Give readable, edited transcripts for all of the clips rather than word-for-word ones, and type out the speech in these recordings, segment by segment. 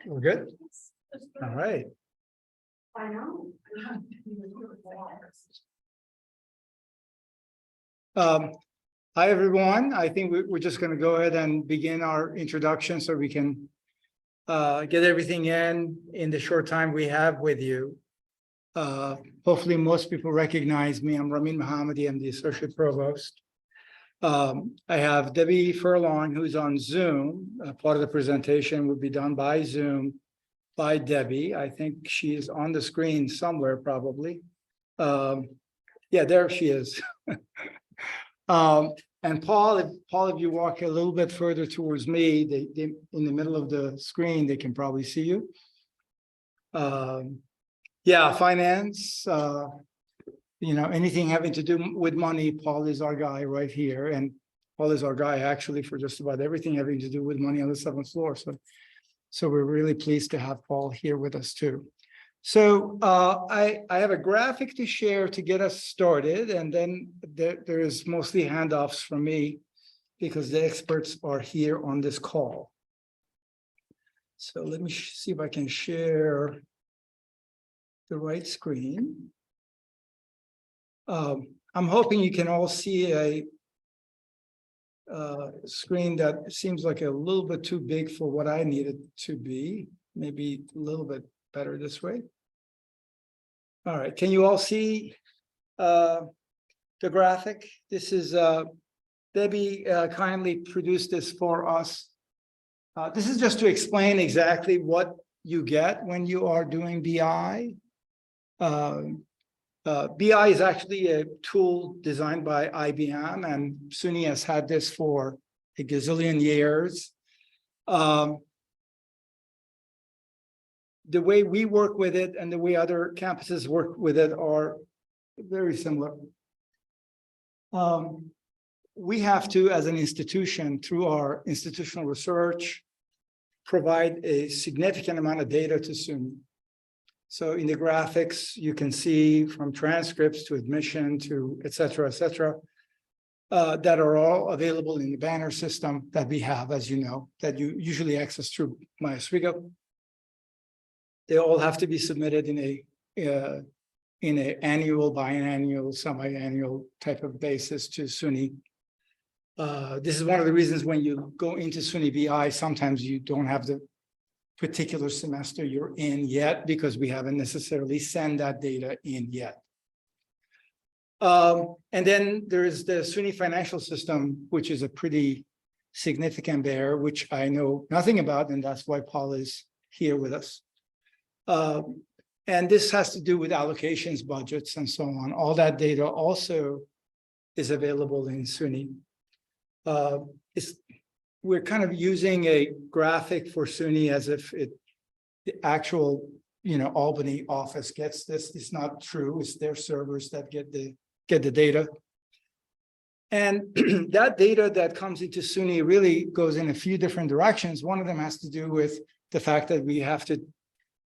We're good? All right. I know. Hi, everyone. I think we're just going to go ahead and begin our introduction so we can get everything in the short time we have with you. Hopefully, most people recognize me. I'm Ramin Mohammadi. I'm the Associate Provost. I have Debbie Furlong, who's on Zoom. Part of the presentation will be done by Zoom by Debbie. I think she is on the screen somewhere, probably. Yeah, there she is. And Paul, if you walk a little bit further towards me, they in the middle of the screen, they can probably see you. Yeah, finance, anything having to do with money, Paul is our guy right here. And Paul is our guy actually for just about everything having to do with money on the 7th floor. So we're really pleased to have Paul here with us too. So I have a graphic to share to get us started, and then there is mostly handoffs from me because the experts are here on this call. So let me see if I can share the right screen. I'm hoping you can all see a screen that seems like a little bit too big for what I need it to be. Maybe a little bit better this way. All right, can you all see the graphic? This is Debbie kindly produced this for us. This is just to explain exactly what you get when you are doing BI. BI is actually a tool designed by IBM, and SUNY has had this for a gazillion years. The way we work with it and the way other campuses work with it are very similar. We have to, as an institution, through our institutional research, provide a significant amount of data to SUNY. So in the graphics, you can see from transcripts to admission to et cetera, that are all available in the banner system that we have, as you know, that you usually access through MyOswego. They all have to be submitted in a annual, biannual, semi-annual type of basis to SUNY. This is one of the reasons when you go into SUNY BI, sometimes you don't have the particular semester you're in yet because we haven't necessarily sent that data in yet. And then there's the SUNY financial system, which is a pretty significant bear, which I know nothing about, and that's why Paul is here with us. And this has to do with allocations, budgets, and so on. All that data also is available in SUNY. We're kind of using a graphic for SUNY as if the actual, Albany office gets this. It's not true. It's their servers that get the data. And that data that comes into SUNY really goes in a few different directions. One of them has to do with the fact that we have to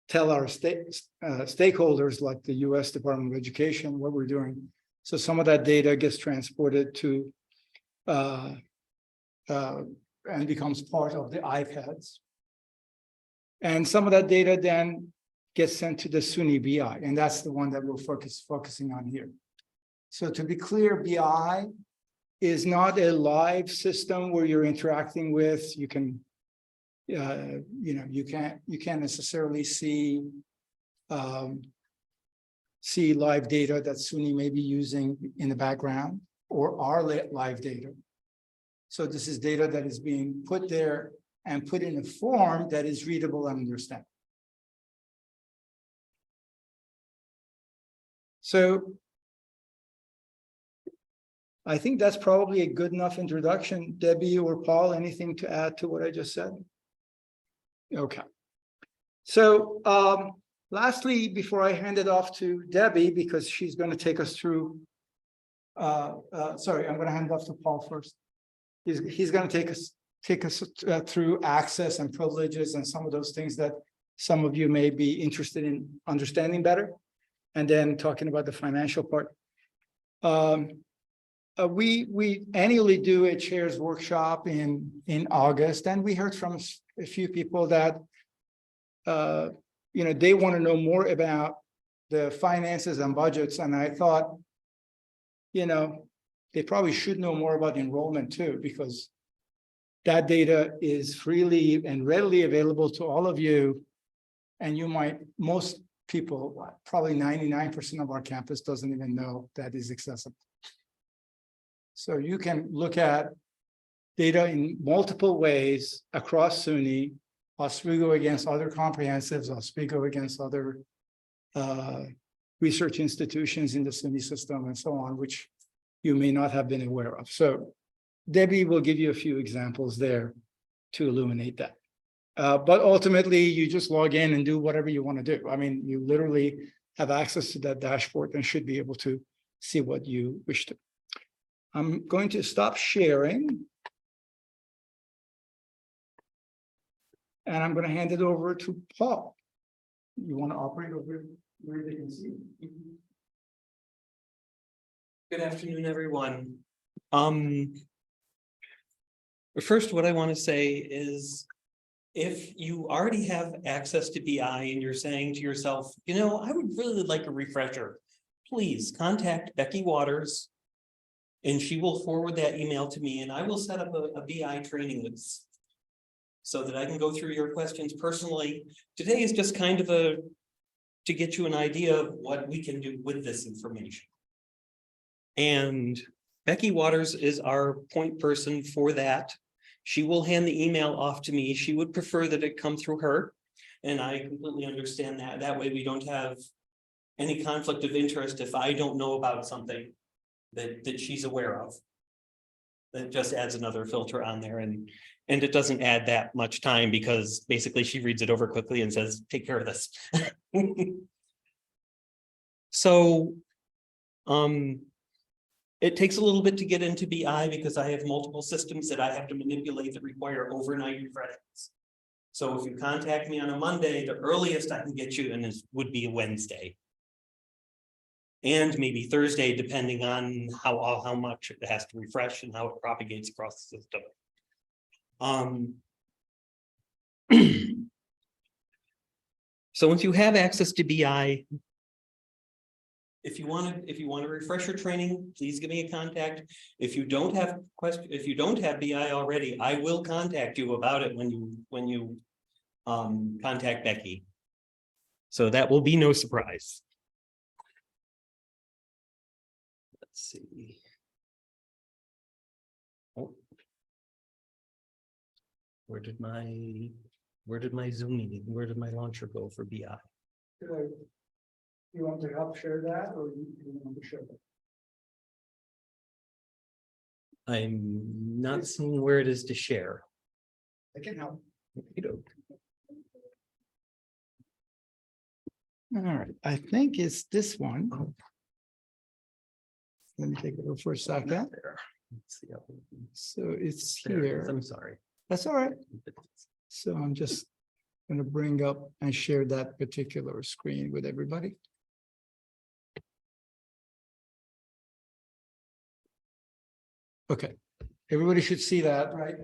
tell our stakeholders like the US Department of Education what we're doing. So some of that data gets transported to and becomes part of the iPads. And some of that data then gets sent to the SUNY BI, and that's the one that we're focusing on here. So to be clear, BI is not a live system where you're interacting with, you can you can't necessarily see live data that SUNY may be using in the background or our live data. So this is data that is being put there and put in a form that is readable and understandable. So I think that's probably a good enough introduction. Debbie or Paul, anything to add to what I just said? Okay. So lastly, before I hand it off to Debbie, because she's going to take us through, sorry, I'm going to hand it off to Paul first. He's going to take us through access and privileges and some of those things that some of you may be interested in understanding better, and then talking about the financial part. We annually do a chairs workshop in August, and we heard from a few people that they want to know more about the finances and budgets, and I thought, they probably should know more about enrollment too, because that data is freely and readily available to all of you. And most people, probably 99% of our campus doesn't even know that is accessible. So you can look at data in multiple ways across SUNY, Oswego against other comprehensives, Oswego against other research institutions in the SUNY system and so on, which you may not have been aware of. So Debbie will give you a few examples there to illuminate that. But ultimately, you just log in and do whatever you want to do. I mean, you literally have access to that dashboard and should be able to see what you wish to. I'm going to stop sharing. And I'm going to hand it over to Paul. You want to operate over where they can see? Good afternoon, everyone. First, what I want to say is, if you already have access to BI and you're saying to yourself, I would really like a refresher, please contact Becky Waters, and she will forward that email to me, and I will set up a BI training list so that I can go through your questions personally. Today is just kind of to get you an idea of what we can do with this information. And Becky Waters is our point person for that. She will hand the email off to me. She would prefer that it come through her. And I completely understand that. That way we don't have any conflict of interest if I don't know about something that she's aware of. That just adds another filter on there, and it doesn't add that much time, because basically she reads it over quickly and says, take care of this. So it takes a little bit to get into BI because I have multiple systems that I have to manipulate that require overnight refreshments. So if you contact me on a Monday, the earliest I can get you in would be a Wednesday. And maybe Thursday, depending on how much it has to refresh and how it propagates across the system. So once you have access to BI, if you want a refresher training, please give me a contact. If you don't have BI already, I will contact you about it when you contact Becky. So that will be no surprise. Let's see. Oh. Where did my launcher go for BI? You want to help share that, or you want to share that? I'm not seeing where it is to share. I can help. All right, I think it's this one. Let me take it over for a second. There. Let's see. So it's There it here. is. I'm sorry. That's all right. So I'm just going to bring up and share that particular screen with everybody. Okay, everybody should see that, right?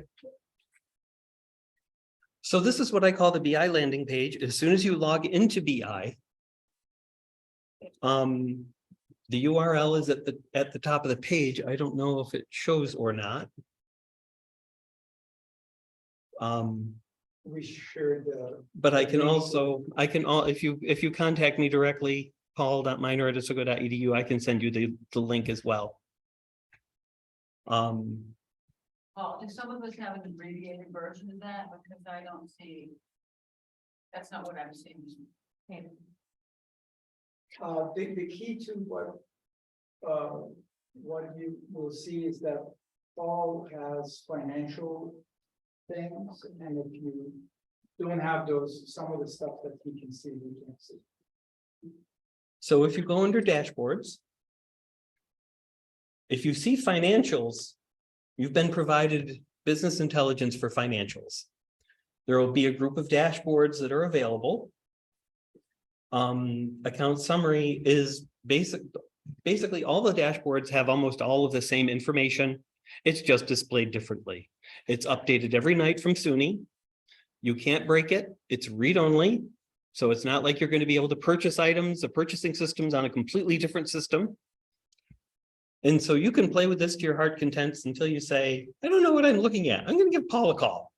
So this is what I call the BI landing page. As soon as you log into BI, the URL is at the top of the page. I don't know if it shows or not. We shared but I can also, if you contact me directly, paul.minor@oswego.edu, I can send you the link as well. Well, if some of us have an abbreviated version of that, because I don't see, that's not what I'm seeing. The key to what you will see is that Paul has financial things, and if you don't have those, some of the stuff that he can see, we can't see. So if you go under dashboards, if you see financials, you've been provided business intelligence for financials. There will be a group of dashboards that are available. Account summary is basic. basically all the dashboards have almost all of the same information. It's just displayed differently. It's updated every night from SUNY. You can't break it. It's read-only. So it's not like you're going to be able to purchase items. The purchasing system's on a completely different system. And so you can play with this to your heart contents until you say, I don't know what I'm looking at. I'm going to give Paul a call.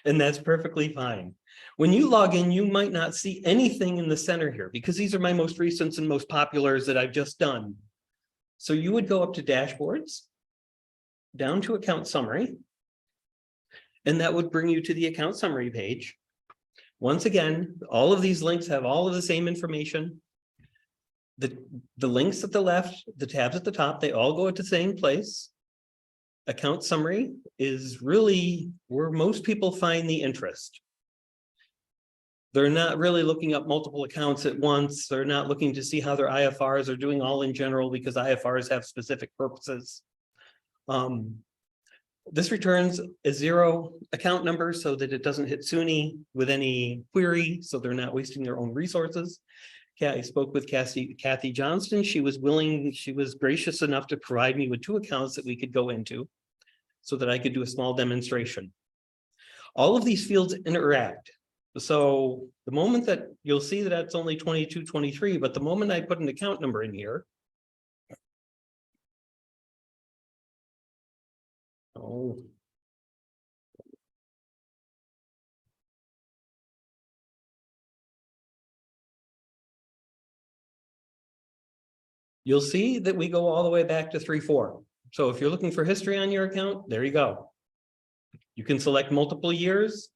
And that's perfectly fine. When you log in, you might not see anything in the center here because these are my most recent and most populars that I've just done. So you would go up to dashboards, down to account summary, and that would bring you to the account summary page. Once again, all of these links have all of the same information. The links at the left, the tabs at the top, they all go at the same place. Account summary is really where most people find the interest. They're not really looking up multiple accounts at once. They're not looking to see how their IFRs are doing all in general because IFRs have specific purposes. This returns a 0 account number so that it doesn't hit SUNY with any query, so they're not wasting their own resources. I spoke with Kathy Johnston. She was gracious enough to provide me with 2 accounts that we could go into so that I could do a small demonstration. All of these fields interact. So the moment that you'll see that that's only 22, 23, but the moment I put an account number in here, you'll see that we go all the way back to 3-4. So if you're looking for history on your account, there you go. You can select multiple years.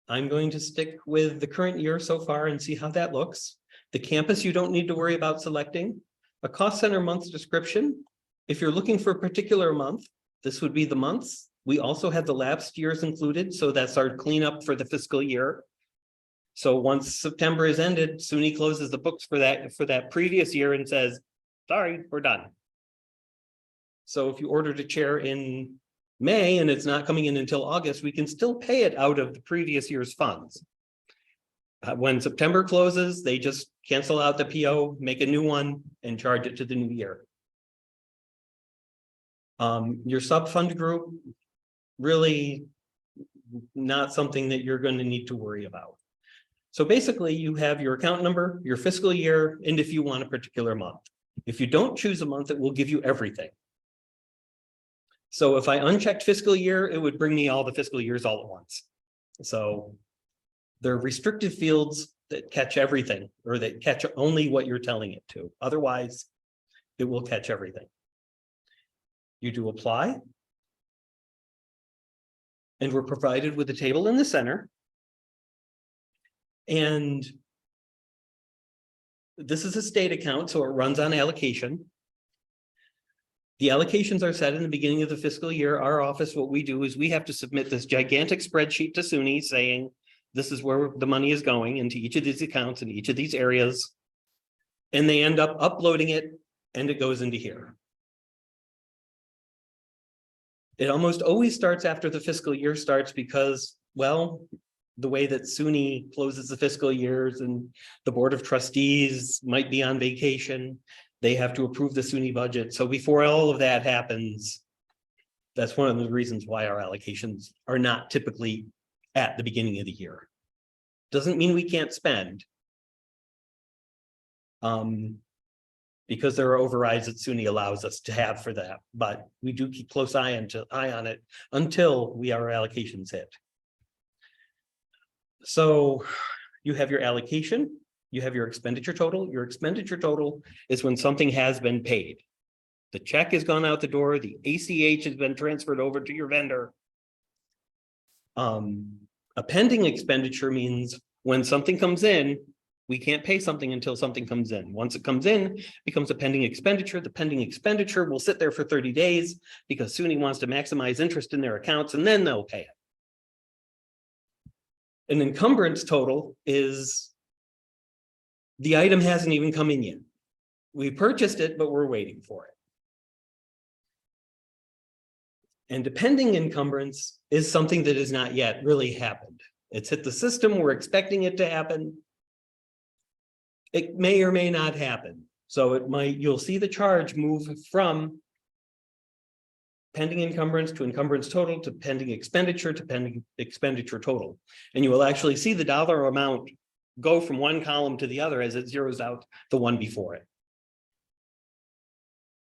I'm going to stick with the current year so far and see how that looks. The campus, you don't need to worry about selecting. A cost center month description. If you're looking for a particular month, this would be the months. We also have the lapsed years included, so that's our cleanup for the fiscal year. So once September is ended, SUNY closes the books for that previous year and says, sorry, we're done. So if you ordered a chair in May and it's not coming in until August, we can still pay it out of the previous year's funds. When September closes, they just cancel out the PO, make a new one, and charge it to the new year. Your sub-fund group, really not something that you're going to need to worry about. So basically, you have your account number, your fiscal year, and if you want a particular month. If you don't choose a month, it will give you everything. So if I unchecked fiscal year, it would bring me all the fiscal years all at once. So they're restricted fields that catch everything, or that catch only what you're telling it to. Otherwise, it will catch everything. You do apply. And we're provided with a table in the center. And this is a state account, so it runs on allocation. The allocations are set in the beginning of the fiscal year. Our office, what we do is we have to submit this gigantic spreadsheet to SUNY saying, this is where the money is going into each of these accounts in each of these areas. And they end up uploading it and it goes into here. It almost always starts after the fiscal year starts because, well, the way that SUNY closes the fiscal years and the board of trustees might be on vacation, they have to approve the SUNY budget. So before all of that happens, that's one of the reasons why our allocations are not typically at the beginning of the year. Doesn't mean we can't spend. Because there are overrides that SUNY allows us to have for that, but we do keep close eye on it until our allocations hit. So you have your allocation, you have your expenditure total. Your expenditure total is when something has been paid. The check has gone out the door, the ACH has been transferred over to your vendor. A pending expenditure means when something comes in, we can't pay something until something comes in. Once it comes in, it becomes a pending expenditure. The pending expenditure will sit there for 30 days because SUNY wants to maximize interest in their accounts, and then they'll pay it. An encumbrance total is the item hasn't even come in yet. We purchased it, but we're waiting for it. And depending encumbrance is something that has not yet really happened. It's hit the system, we're expecting it to happen. It may or may not happen. So it might, you'll see the charge move from pending encumbrance to encumbrance total to pending expenditure to pending expenditure total. And you will actually see the dollar amount go from one column to the other as it zeroes out the one before it.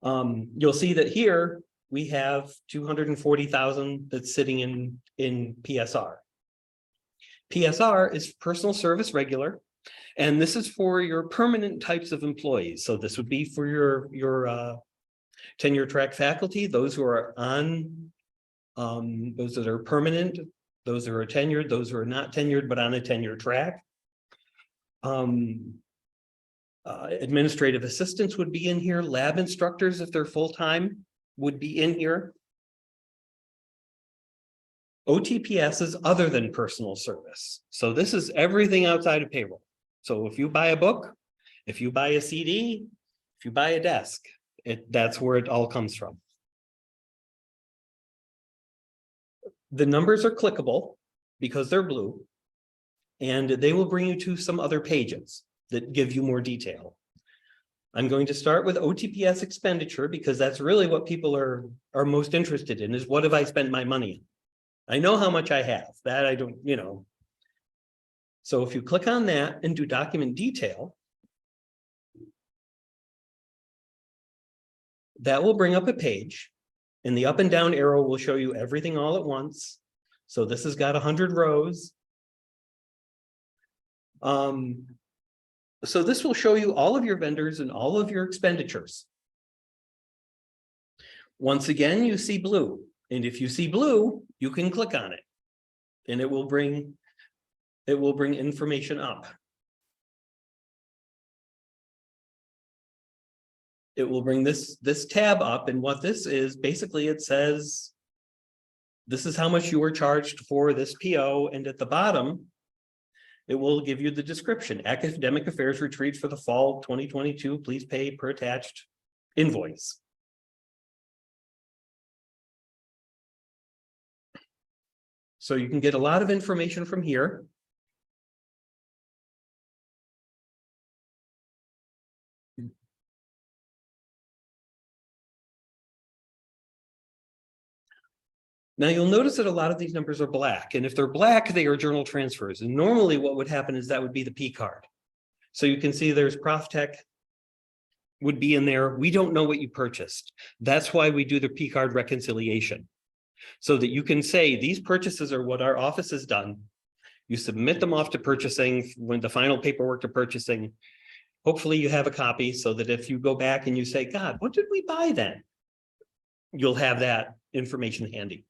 You'll see that here we have 240,000 that's sitting in PSR. PSR is personal service regular, and this is for your permanent types of employees. So this would be for your tenure track faculty, those who are on, those that are permanent, those who are tenured, those who are not tenured but on a tenure track. Administrative assistants would be in here. Lab instructors, if they're full-time, would be in here. OTPS is other than personal service. So this is everything outside of payroll. So if you buy a book, if you buy a CD, if you buy a desk, that's where it all comes from. The numbers are clickable because they're blue, and they will bring you to some other pages that give you more detail. I'm going to start with OTPS expenditure because that's really what people are most interested in, is what have I spent my money on? I know how much I have, that I don't, you know. So if you click on that and do document detail, that will bring up a page, and the up and down arrow will show you everything all at once. So this has got 100 rows. So this will show you all of your vendors and all of your expenditures. Once again, you see blue, and if you see blue, you can click on it, and it will bring information up. It will bring this tab up, and what this is, basically it says, this is how much you were charged for this PO, and at the bottom, it will give you the description. Academic Affairs Retreat for the fall 2022, please pay per attached invoice. So you can get a lot of information from here. Now you'll notice that a lot of these numbers are black, and if they're black, they are journal transfers. And normally what would happen is that would be the P card. So you can see there's ProfTech would be in there. We don't know what you purchased. That's why we do the P card reconciliation, so that you can say these purchases are what our office has done. You submit them off to purchasing when the final paperwork to purchasing. Hopefully you have a copy so that if you go back and you say, God, what did we buy then? You'll have that information handy.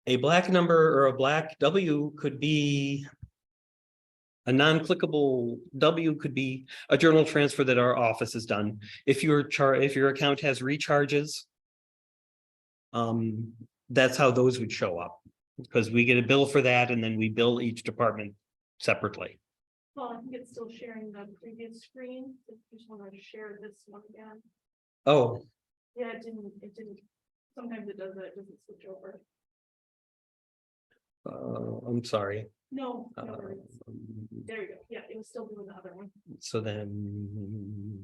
A black number or a black W could be a non-clickable W, could be a journal transfer that our office has done. If your account has recharges, that's how those would show up, because we get a bill for that, and then we bill each department separately. Well, I think it's still sharing the previous screen. If you just want to share this one again. Oh, Yeah, it didn't. Sometimes it does that, it doesn't switch over. I'm sorry. No, no worries. There you go. Yeah, it was still doing the other one. So then,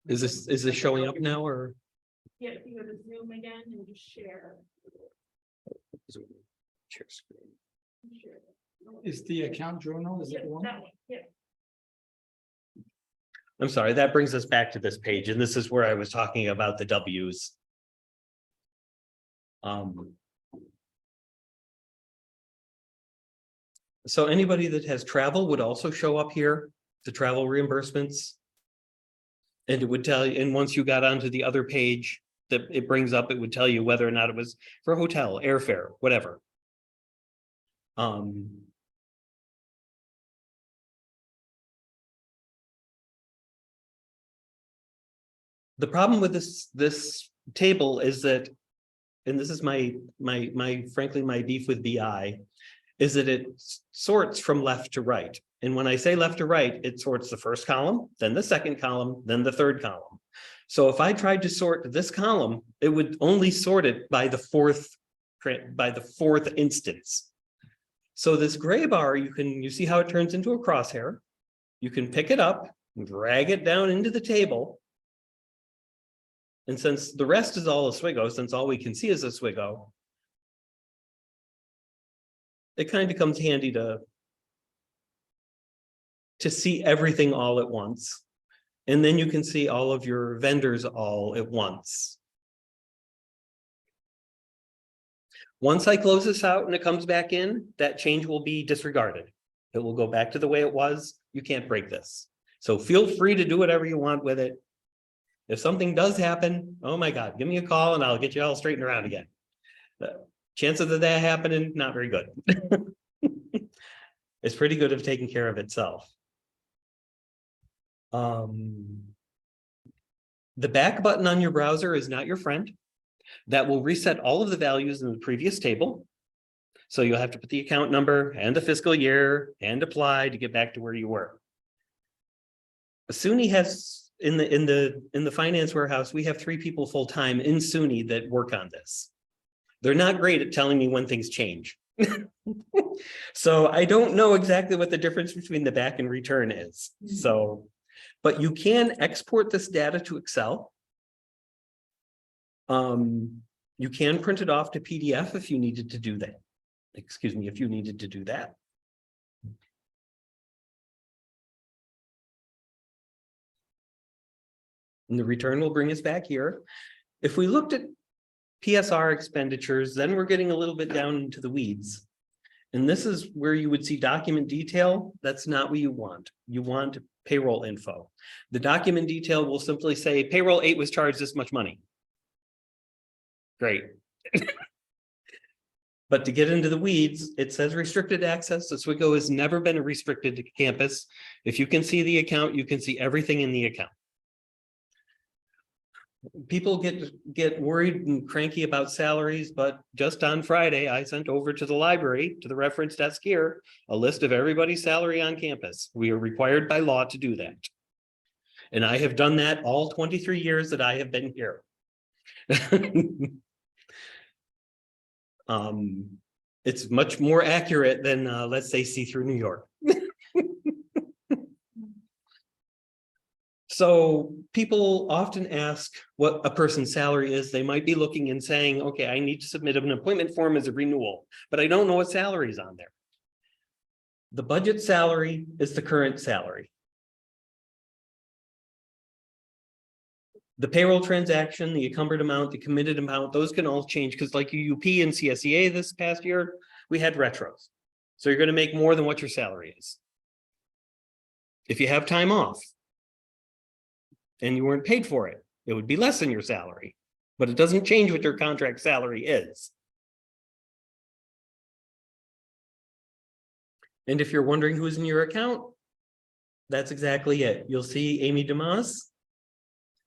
is this showing up now, or? Yeah, if you go to Zoom again and just share. Share screen. Share. Is the account journal, is Yeah, it the one? that one. Yeah. I'm sorry, that brings us back to this page, and this is where I was talking about the W's. So anybody that has travel would also show up here, the travel reimbursements. And it would tell you, and once you got onto the other page that it brings up, it would tell you whether or not it was for hotel, airfare, whatever. The problem with this table is that, and this is frankly my beef with BI, is that it sorts from left to right. And when I say left to right, it sorts the first column, then the second column, then the third column. So if I tried to sort this column, it would only sort it by the fourth by the fourth instance. So this gray bar, you see how it turns into a crosshair. You can pick it up, drag it down into the table. And since the rest is all Oswego, since all we can see is Oswego, it kind of comes handy to see everything all at once. And then you can see all of your vendors all at once. Once I close this out and it comes back in, that change will be disregarded. It will go back to the way it was. You can't break this. So feel free to do whatever you want with it. If something does happen, oh my God, give me a call and I'll get you all straightened around again. The chances of that happening, not very good. It's pretty good of taking care of itself. The back button on your browser is not your friend. That will reset all of the values in the previous table. So you'll have to put the account number and the fiscal year and apply to get back to where you were. SUNY has in the finance warehouse, we have 3 people full-time in SUNY that work on this. They're not great at telling me when things change. So I don't know exactly what the difference between the back and return is. So, but you can export this data to Excel. You can print it off to PDF if you needed to do that. Excuse me, if you needed to do that. And the return will bring us back here. If we looked at PSR expenditures, then we're getting a little bit down into the weeds. And this is where you would see document detail. That's not what you want. You want payroll info. The document detail will simply say payroll 8 was charged this much money. Great. But to get into the weeds, it says restricted access. Oswego has never been a restricted campus. If you can see the account, you can see everything in the account. People get worried and cranky about salaries, but just on Friday, I sent over to the library, to the reference desk here, a list of everybody's salary on campus. We are required by law to do that. And I have done that all 23 years that I have been here. It's much more accurate than, let's say, see through New York. So people often ask what a person's salary is. They might be looking and saying, okay, I need to submit an appointment form as a renewal, but I don't know what salary is on there. The budget salary is the current salary. The payroll transaction, the encumbered amount, the committed amount, those can all change because like UUP and CSEA this past year, we had retros. So you're going to make more than what your salary is. If you have time off and you weren't paid for it, it would be less than your salary, but it doesn't change what your contract salary is. And if you're wondering who's in your account, that's exactly it. You'll see Amy DeMoss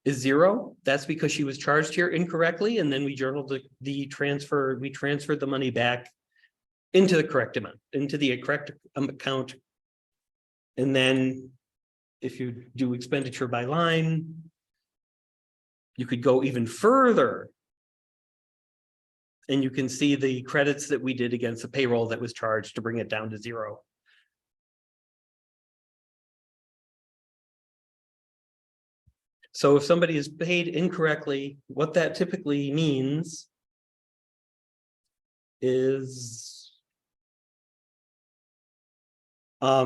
is 0. That's because she was charged here incorrectly. And then we journaled the transfer. We transferred the money back into the correct amount, into the correct account. And then if you do expenditure by line, you could go even further. And you can see the credits that we did against the payroll that was charged to bring it down to 0. So if somebody is paid incorrectly, what that typically means is a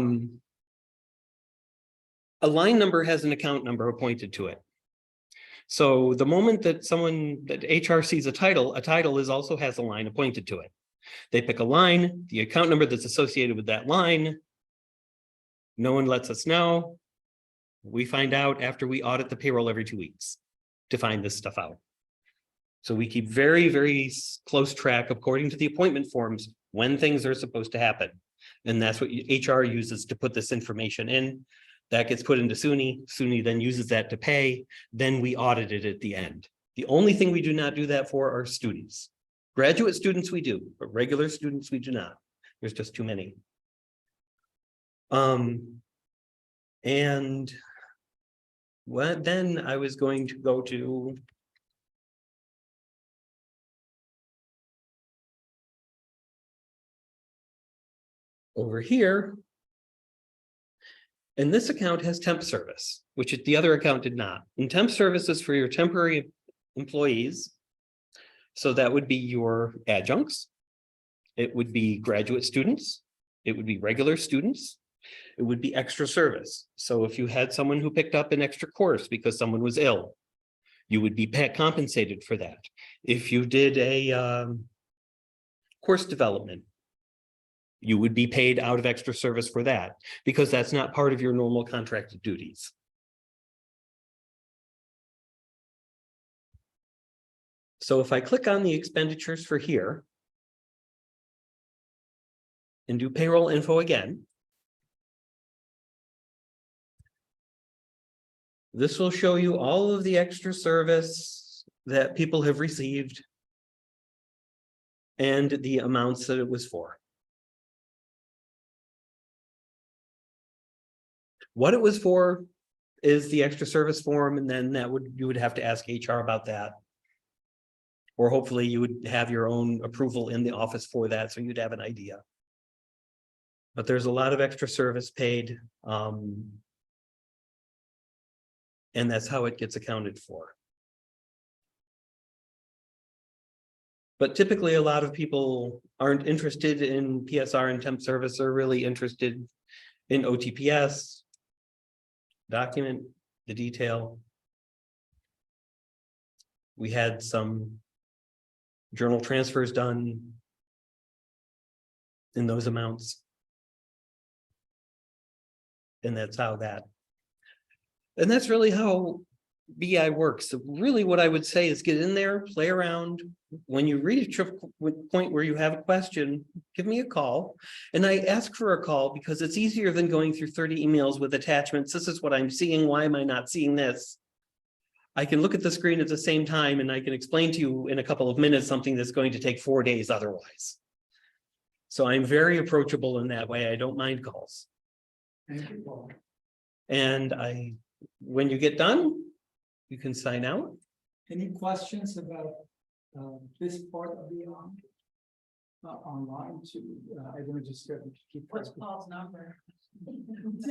line number has an account number appointed to it. So the moment that HR sees a title is also has a line appointed to it. They pick a line, the account number that's associated with that line. No one lets us know. We find out after we audit the payroll every 2 weeks to find this stuff out. So we keep very, very close track according to the appointment forms when things are supposed to happen. And that's what HR uses to put this information in. That gets put into SUNY. SUNY then uses that to pay. Then we audit it at the end. The only thing we do not do that for are students. Graduate students we do, but regular students we do not. There's just too many. And what then I was going to go to over here. And this account has temp service, which the other account did not. And temp service is for your temporary employees. So that would be your adjuncts. It would be graduate students. It would be regular students. It would be extra service. So if you had someone who picked up an extra course because someone was ill, you would be compensated for that. If you did a course development, you would be paid out of extra service for that, because that's not part of your normal contracted duties. So if I click on the expenditures for here and do payroll info again, this will show you all of the extra service that people have received and the amounts that it was for. What it was for is the extra service form, and then you would have to ask HR about that. Or hopefully you would have your own approval in the office for that, so you'd have an idea. But there's a lot of extra service paid. And that's how it gets accounted for. But typically a lot of people aren't interested in PSR and temp service, are really interested in OTPS, document the detail. We had some journal transfers done in those amounts. And that's how that. And that's really how BI works. So really what I would say is get in there, play around. When you reach a point where you have a question, give me a call. And I ask for a call because it's easier than going through 30 emails with attachments. This is what I'm seeing. Why am I not seeing this? I can look at the screen at the same time and I can explain to you in a couple of minutes something that's going to take 4 days otherwise. So I'm very approachable in that way. I don't mind calls. Thank you, Paul. And when you get done, you can sign out. Any questions about this part of the online? I'm going to just keep. What's Paul's number?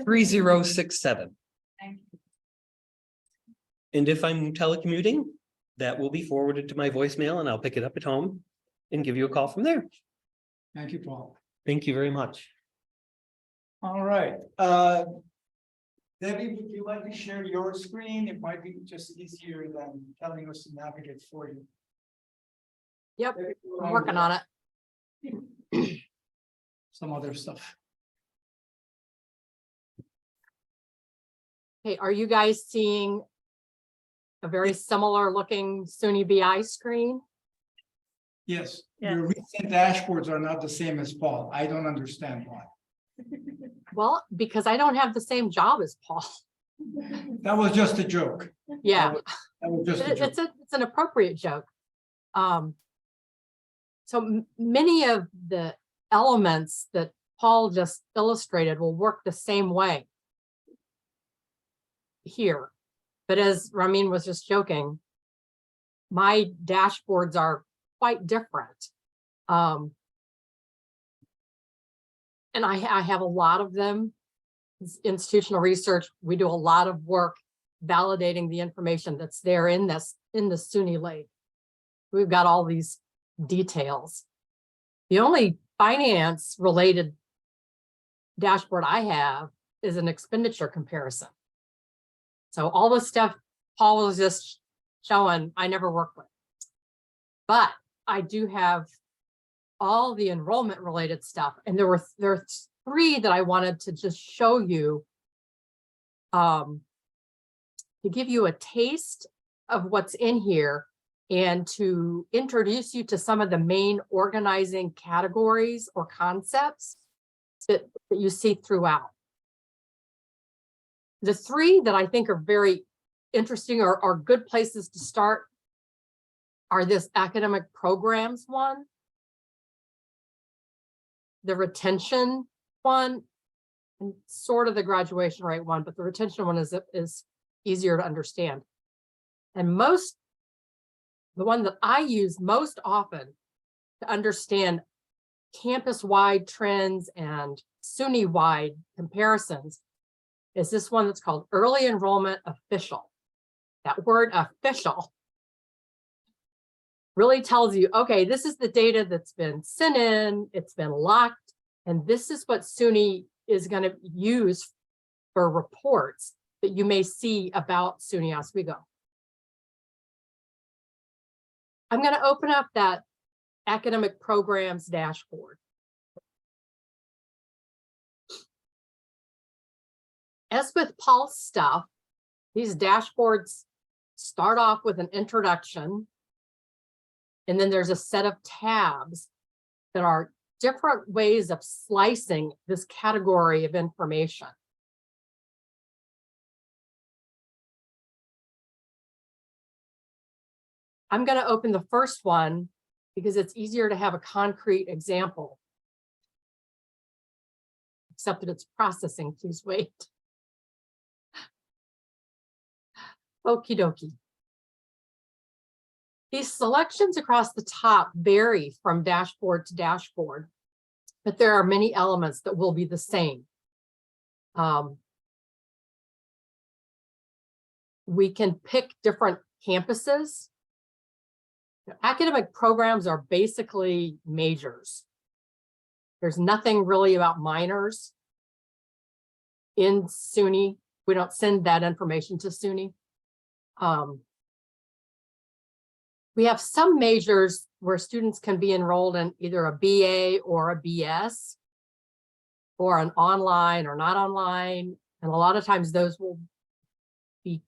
3067. Thank you. And if I'm telecommuting, that will be forwarded to my voicemail and I'll pick it up at home and give you a call from there. Thank you, Paul. Thank you very much. All right. Debbie, would you like to share your screen? It might be just easier than telling us to navigate for you. Yep, Debbie, I'm working on it. Some other stuff. Hey, are you guys seeing a very similar looking SUNY BI screen? Yes, Yeah. your recent dashboards are not the same as Paul. I don't understand why. Well, because I don't have the same job as Paul. That was just a joke. Yeah, That was just a joke. it's an appropriate joke. So many of the elements that Paul just illustrated will work the same way here. But as Ramin was just joking, my dashboards are quite different. And I have a lot of them. It's institutional research. We do a lot of work validating the information that's there in the SUNY Lake. We've got all these details. The only finance related dashboard I have is an expenditure comparison. So all the stuff Paul was just showing, I never work with. But I do have all the enrollment related stuff. And there are 3 that I wanted to just show you to give you a taste of what's in here and to introduce you to some of the main organizing categories or concepts that you see throughout. The 3 that I think are very interesting or are good places to start are this academic programs one, the retention one, and sort of the graduation rate one, but the retention one is easier to understand. And the one that I use most often to understand campus-wide trends and SUNY-wide comparisons is this one that's called Early Enrollment Official. That word official really tells you, okay, this is the data that's been sent in, it's been locked, and this is what SUNY is going to use for reports that you may see about SUNY Oswego. I'm going to open up that academic programs dashboard. As with Pulse stuff, these dashboards start off with an introduction, and then there's a set of tabs that are different ways of slicing this category of information. I'm going to open the first one because it's easier to have a concrete example. Except that it's processing, please wait. Okie dokie. These selections across the top vary from dashboard to dashboard, but there are many elements that will be the same. We can pick different campuses. Academic programs are basically majors. There's nothing really about minors in SUNY. We don't send that information to SUNY. We have some majors where students can be enrolled in either a BA or a BS, or an online or not online. And a lot of times those will be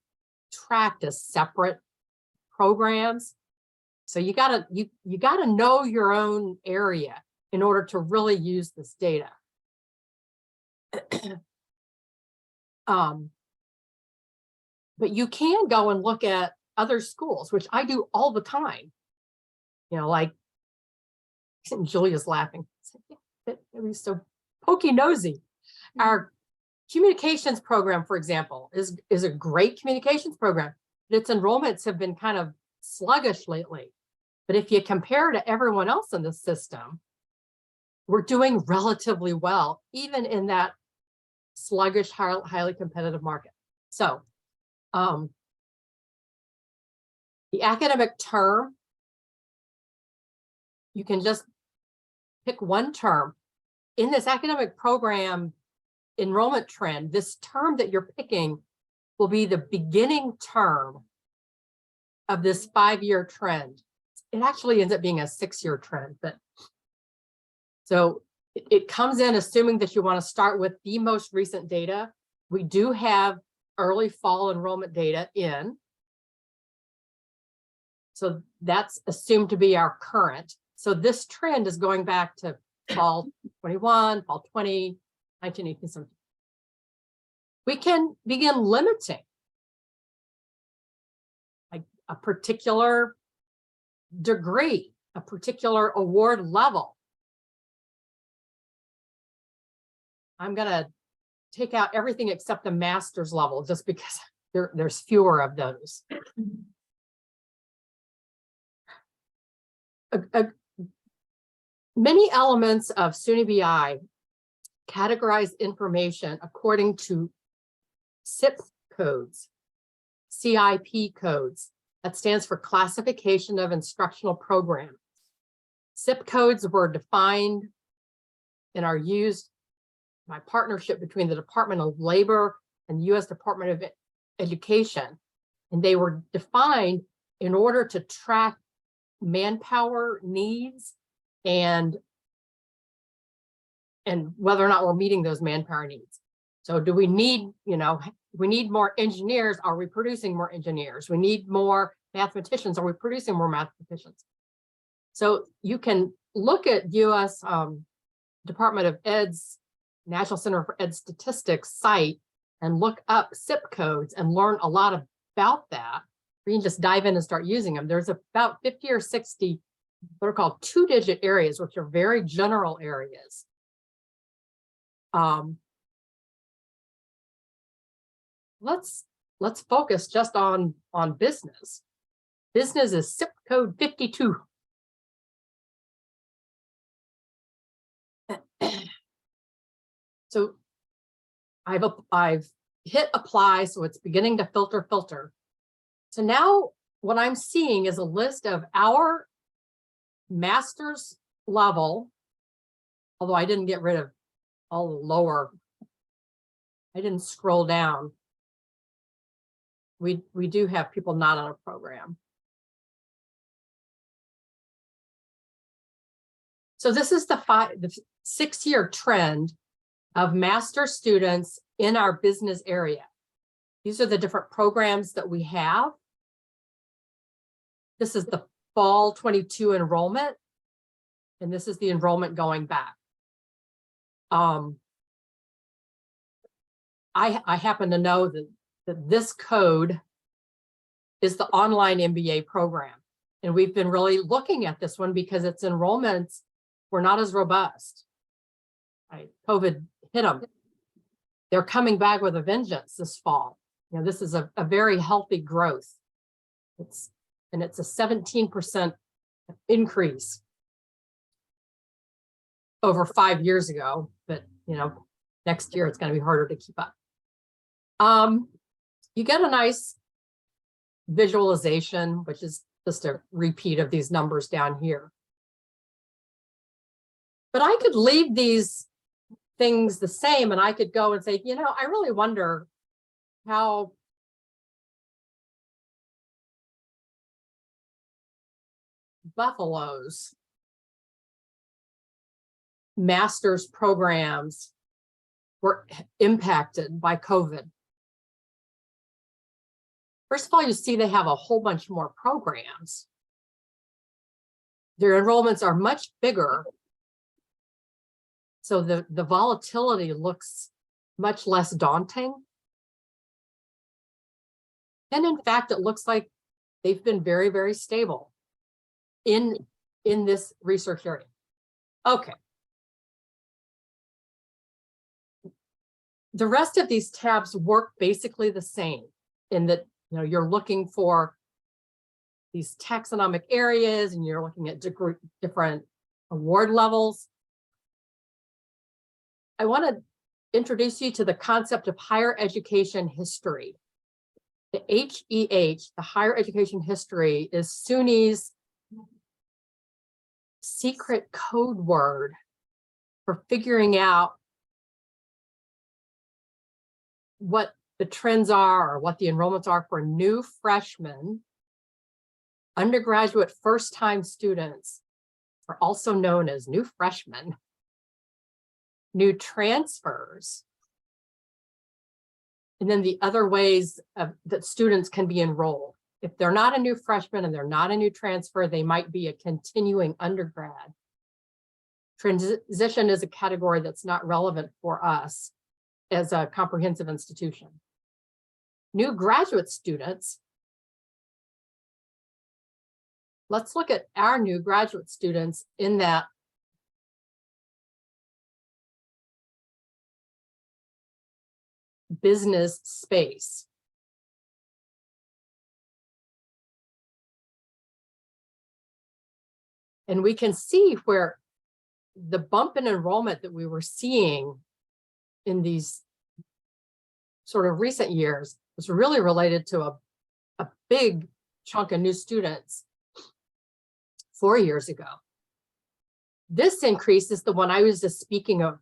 tracked as separate programs. So you gotta know your own area in order to really use this data. But you can go and look at other schools, which I do all the time. You know, like Julia's laughing. It was so pokey nosy. Our communications program, for example, is a great communications program. But its enrollments have been kind of sluggish lately. But if you compare to everyone else in the system, we're doing relatively well, even in that sluggish, highly competitive market. So the academic term, you can just pick one term. In this academic program enrollment trend, this term that you're picking will be the beginning term of this 5-year trend. It actually ends up being a 6-year trend, but so it comes in assuming that you want to start with the most recent data. We do have early fall enrollment data in. So that's assumed to be our current. So this trend is going back to fall 21, fall 20, 19, something. We can begin limiting like a particular degree, a particular award level. I'm going to take out everything except the master's level just because there's fewer of those. Many elements of SUNY BI categorize information according to CIP codes, CIP codes. That stands for Classification of Instructional Programs. CIP codes were defined and are used by partnership between the Department of Labor and the U.S. Department of Education. And they were defined in order to track manpower needs and whether or not we're meeting those manpower needs. So do we need, we need more engineers? Are we producing more engineers? We need more mathematicians. Are we producing more mathematicians? So you can look at U.S. Department of Ed's National Center for Ed Statistics site and look up CIP codes and learn a lot about that. You can just dive in and start using them. There's about 50 or 60 what are called 2-digit areas, which are very general areas. Let's focus just on business. Business is CIP code 52. So I've hit apply, so it's beginning to filter. So now what I'm seeing is a list of our master's level, although I didn't get rid of all the lower. I didn't scroll down. We do have people not on a program. So this is the 6-year trend of master students in our business area. These are the different programs that we have. This is the fall 22 enrollment, and this is the enrollment going back. I happen to know that this code is the online MBA program. And we've been really looking at this one because its enrollments were not as robust. Right? COVID hit them. They're coming back with a vengeance this fall. You know, this is a very healthy growth. It's a 17% increase over 5 years ago, but you know, next year it's going to be harder to keep up. You get a nice visualization, which is just a repeat of these numbers down here. But I could leave these things the same, and I could go and say, you know, I really wonder how Buffalo's master's programs were impacted by COVID. First of all, you see they have a whole bunch more programs. Their enrollments are much bigger. So the volatility looks much less daunting. And in fact, it looks like they've been very, very stable in this research area. Okay. The rest of these tabs work basically the same in that, you know, you're looking for these taxonomic areas and you're looking at different award levels. I want to introduce you to the concept of higher education history. The HEH, the higher education history, is SUNY's secret code word for figuring out what the trends are or what the enrollments are for new freshmen, undergraduate first-time students, are also known as new freshmen, new transfers, and then the other ways that students can be enrolled. If they're not a new freshman and they're not a new transfer, they might be a continuing undergrad. Transition is a category that's not relevant for us as a comprehensive institution. New graduate students. Let's look at our new graduate students in that business space. And we can see where the bump in enrollment that we were seeing in these sort of recent years was really related to a big chunk of new students 4 years ago. This increase is the one I was just speaking of.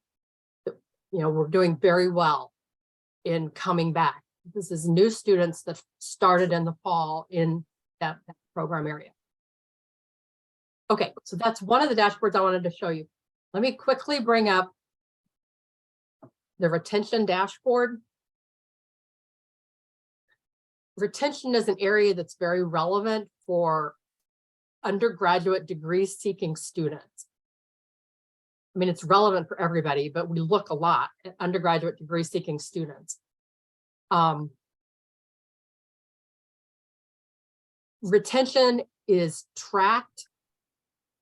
You know, we're doing very well in coming back. This is new students that started in the fall in that program area. Okay, so that's one of the dashboards I wanted to show you. Let me quickly bring up the retention dashboard. Retention is an area that's very relevant for undergraduate degree seeking students. I mean, it's relevant for everybody, but we look a lot at undergraduate degree seeking students. Retention is tracked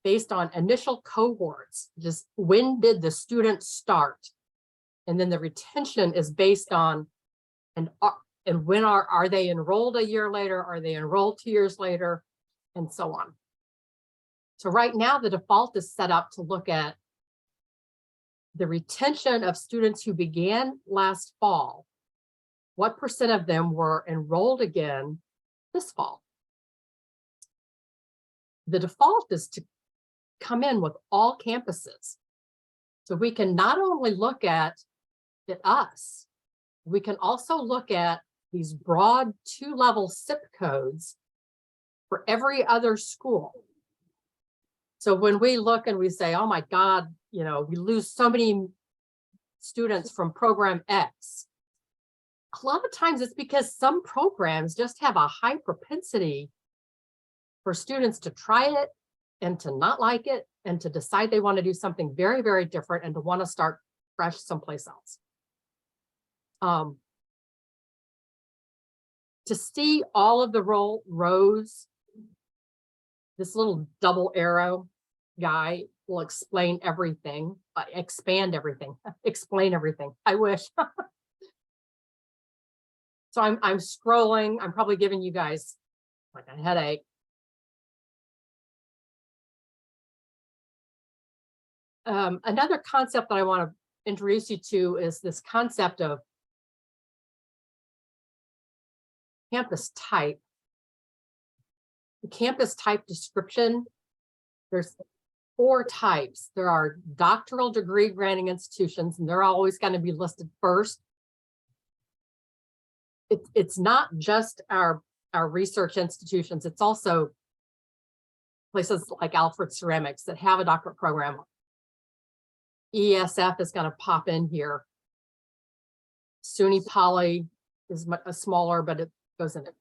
based on initial cohorts, just when did the student start? And then the retention is based on, and when are they enrolled a year later? Are they enrolled 2 years later? And so on. So right now the default is set up to look at the retention of students who began last fall, what % of them were enrolled again this fall? The default is to come in with all campuses. So we can not only look at us, we can also look at these broad 2-level SIP codes for every other school. So when we look and we say, oh my God, you know, we lose so many students from program X, a lot of times it's because some programs just have a high propensity for students to try it and to not like it and to decide they want to do something very, very different and to want to start fresh someplace else. To see all of the rows, this little double arrow guy will explain everything, expand everything, explain everything. I wish. So I'm scrolling. I'm probably giving you guys like a headache. Another concept that I want to introduce you to is this concept of campus type. The campus type description, there's 4 types. There are doctoral degree granting institutions, and they're always going to be listed first. It's not just our research institutions, it's also places like Alfred Ceramics that have a doctorate program. ESF is going to pop in here. SUNY Poly is smaller, but it goes in it.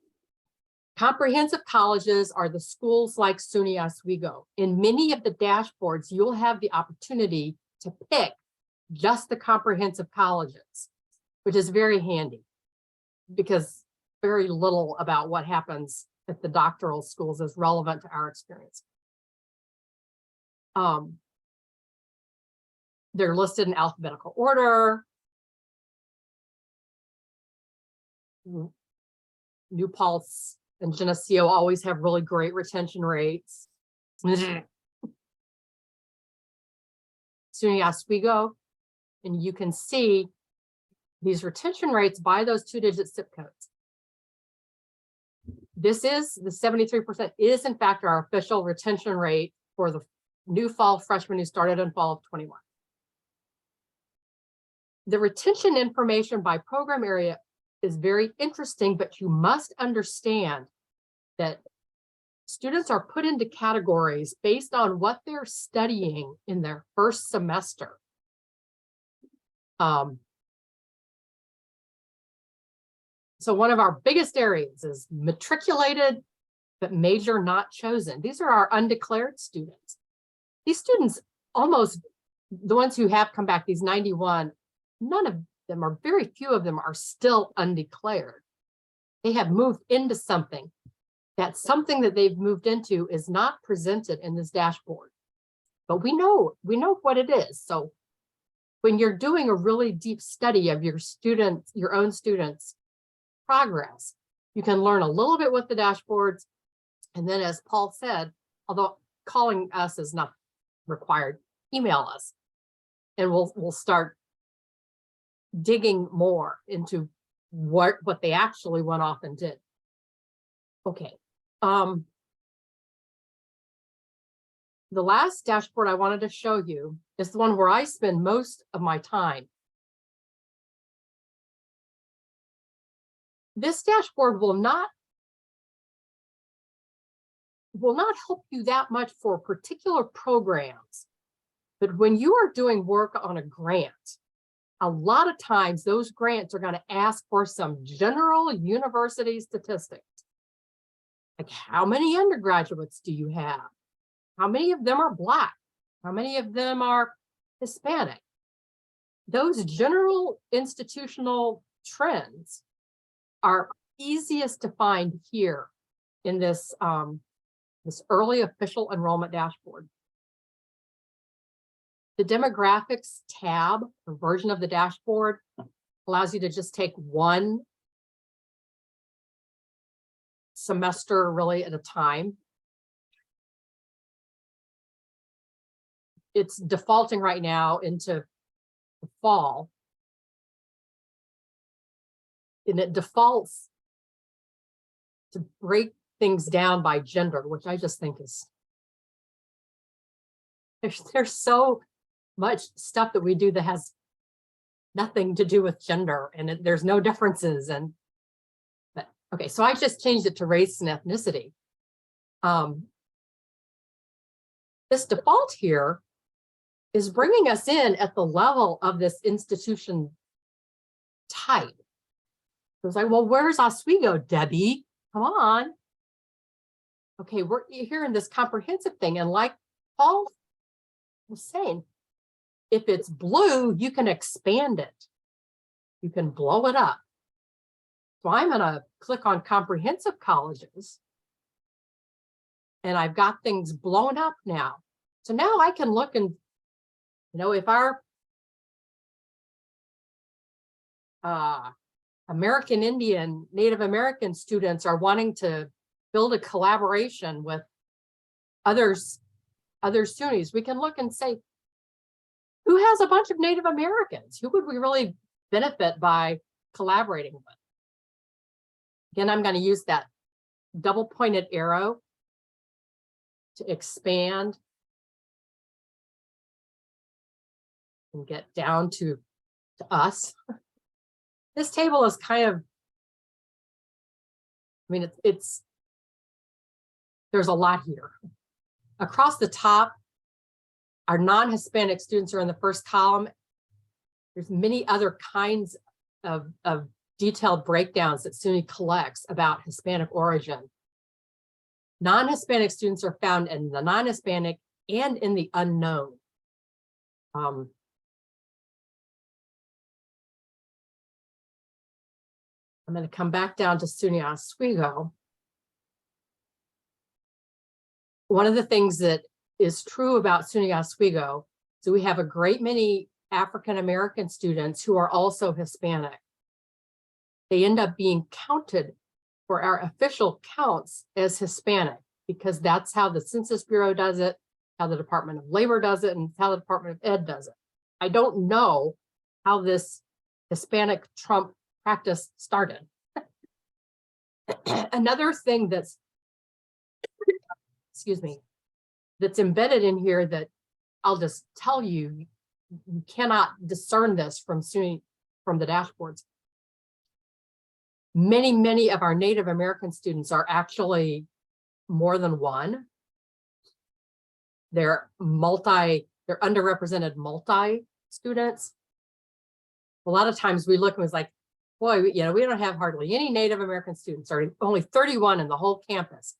Comprehensive colleges are the schools like SUNY Oswego. In many of the dashboards, you'll have the opportunity to pick just the comprehensive colleges, which is very handy because very little about what happens at the doctoral schools is relevant to our experience. They're listed in alphabetical order. New Paltz and Geneseo always have really great retention rates. SUNY Oswego, and you can see these retention rates by those 2-digit zip codes. This is the 73% is in fact our official retention rate for the new fall freshmen who started in fall of 21. The retention information by program area is very interesting, but you must understand that students are put into categories based on what they're studying in their first semester. So one of our biggest areas is matriculated, but major not chosen. These are our undeclared students. These students, almost the ones who have come back, these 91, none of them, or very few of them, are still undeclared. They have moved into something. That something that they've moved into is not presented in this dashboard, but we know what it is. So when you're doing a really deep study of your students, your own students' progress, you can learn a little bit with the dashboards. And then, as Paul said, although calling us is not required, email us and we'll start digging more into what they actually went off and did. Okay. The last dashboard I wanted to show you is the one where I spend most of my time. This dashboard will not help you that much for particular programs, but when you are doing work on a grant, a lot of times those grants are going to ask for some general university statistics. Like, how many undergraduates do you have? How many of them are Black? How many of them are Hispanic? Those general institutional trends are easiest to find here in this, this early official enrollment dashboard. The demographics tab, or version of the dashboard, allows you to just take one semester really at a time. It's defaulting right now into the fall. And it defaults to break things down by gender, which I just think is, there's so much stuff that we do that has nothing to do with gender, and there's no differences. And but okay, so I just changed it to race and ethnicity. This default here is bringing us in at the level of this institution type. It was like, well, where's Oswego, Debbie? Come on. Okay, we're here in this comprehensive thing. And like Paul was saying, if it's blue, you can expand it. You can blow it up. So I'm going to click on comprehensive colleges. And I've got things blown up now. So now I can look and, if our American Indian, Native American students are wanting to build a collaboration with other SUNYs, we can look and say, who has a bunch of Native Americans? Who would we really benefit by collaborating with? Again, I'm going to use that double pointed arrow to expand and get down to us. This table is kind of, I mean, there's a lot here. Across the top, our non-Hispanic students are in the first column. There's many other kinds of detailed breakdowns that SUNY collects about Hispanic origin. Non-Hispanic students are found in the non-Hispanic and in the unknown. I'm going to come back down to SUNY Oswego. One of the things that is true about SUNY Oswego, so we have a great many African-American students who are also Hispanic. They end up being counted for our official counts as Hispanic, because that's how the Census Bureau does it, how the Department of Labor does it, and how the Department of Ed does it. I don't know how this Hispanic Trump practice started. Another thing that's, excuse me, that's embedded in here that I'll just tell you, you cannot discern this from SUNY, from the dashboards. Many of our Native American students are actually more than one. They're underrepresented multi students. A lot of times we look and it's like, boy, we don't have hardly any Native American students, or only 31 in the whole campus.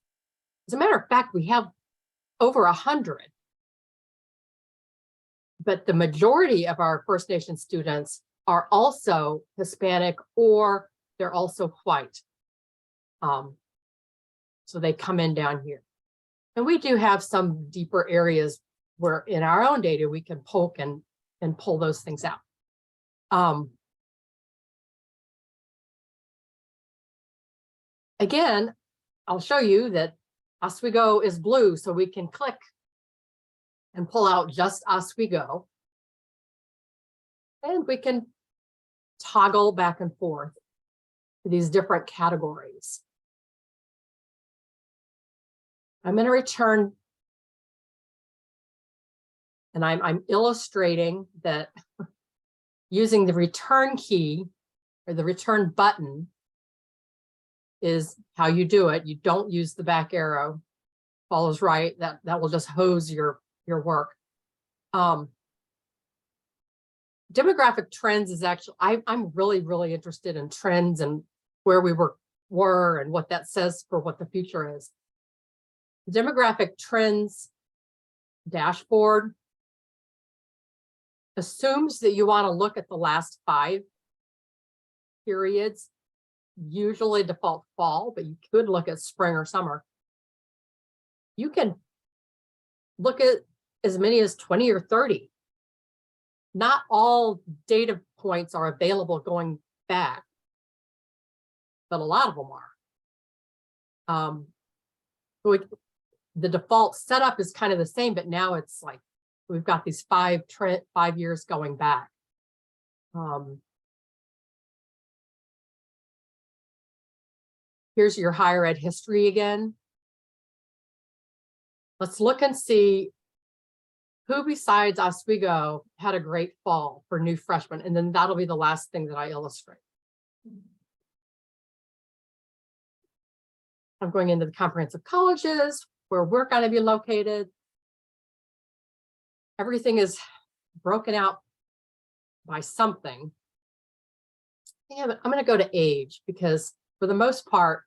As a matter of fact, we have over 100. But the majority of our First Nation students are also Hispanic, or they're also white. So they come in down here. And we do have some deeper areas where in our own data, we can poke and pull those things out. Again, I'll show you that Oswego is blue, so we can click and pull out just Oswego. And we can toggle back and forth to these different categories. I'm going to return, and I'm illustrating that using the return key or the return button is how you do it. You don't use the back arrow. Follows right. That will just hose your work. Demographic trends is actually, I'm really interested in trends and where we were and what that says for what the future is. The demographic trends dashboard assumes that you want to look at the last 5 periods, usually default fall, but you could look at spring or summer. You can look at as many as 20 or 30. Not all data points are available going back, but a lot of them are. The default setup is kind of the same, but now it's like we've got these 5 years going back. Here's your higher ed history again. Let's look and see who besides Oswego had a great fall for new freshmen, and then that'll be the last thing that I illustrate. I'm going into the comprehensive colleges where we're going to be located. Everything is broken out by something. Yeah, but I'm going to go to age because for the most part,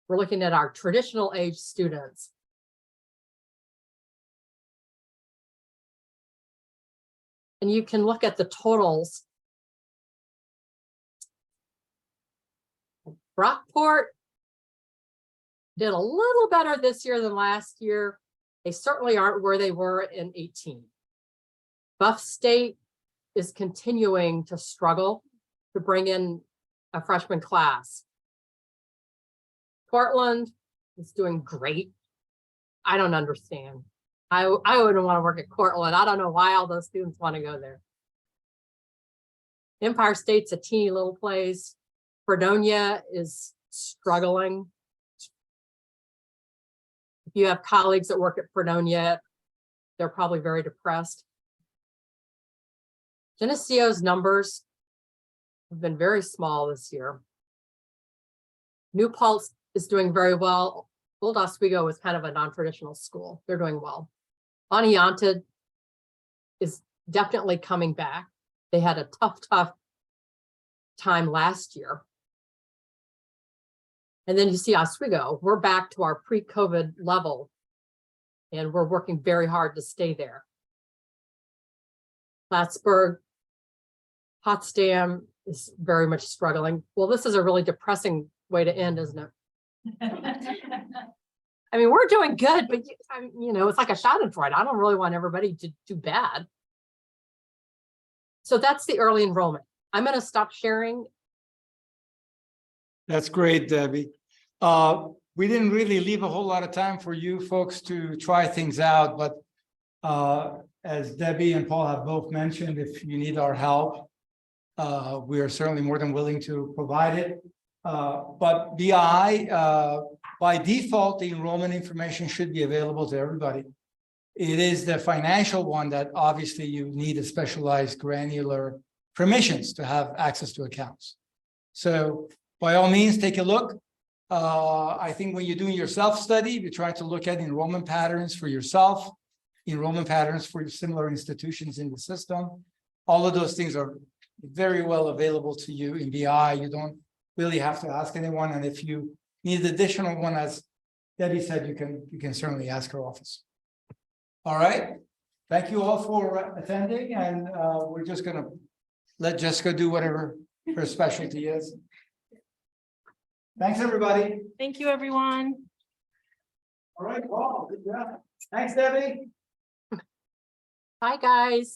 we're looking at our traditional age students. And you can look at the totals. Brockport did a little better this year than last year. They certainly aren't where they were in 18. Buff State is continuing to struggle to bring in a freshman class. Portland is doing great. I don't understand. I wouldn't want to work at Cortland. I don't know why all those students want to go there. Empire State's a teeny little place. Fredonia is struggling. If you have colleagues that work at Fredonia, they're probably very depressed. Geneseo's numbers have been very small this year. New Paltz is doing very well. Old Oswego is kind of a non-traditional school. They're doing well. Oneonta is definitely coming back. They had a tough time last year. And then you see Oswego, we're back to our pre-COVID level, and we're working very hard to stay there. Plattsburgh, Potsdam is very much struggling. Well, this is a really depressing way to end, isn't it? I mean, we're doing good, but you know, it's like a schadenfreude. I don't really want everybody to do bad. So that's the early enrollment. I'm going to stop sharing. That's great, Debbie. We didn't really leave a whole lot of time for you folks to try things out, but as Debbie and Paul have both mentioned, if you need our help, we are certainly more than willing to provide it. But BI, by default, the enrollment information should be available to everybody. It is the financial one that obviously you need a specialized granular permissions to have access to accounts. So by all means, take a look. I think when you're doing your self-study, you're trying to look at enrollment patterns for yourself, enrollment patterns for similar institutions in the system. All of those things are very well available to you in BI. You don't really have to ask anyone. And if you need additional one, as Debbie said, you can certainly ask her office. All right. Thank you all for attending. And we're just going to let Jessica do whatever her specialty is. Thanks, everybody. Thank you, everyone. All right, Paul, good job. Thanks, Debbie. Bye, guys.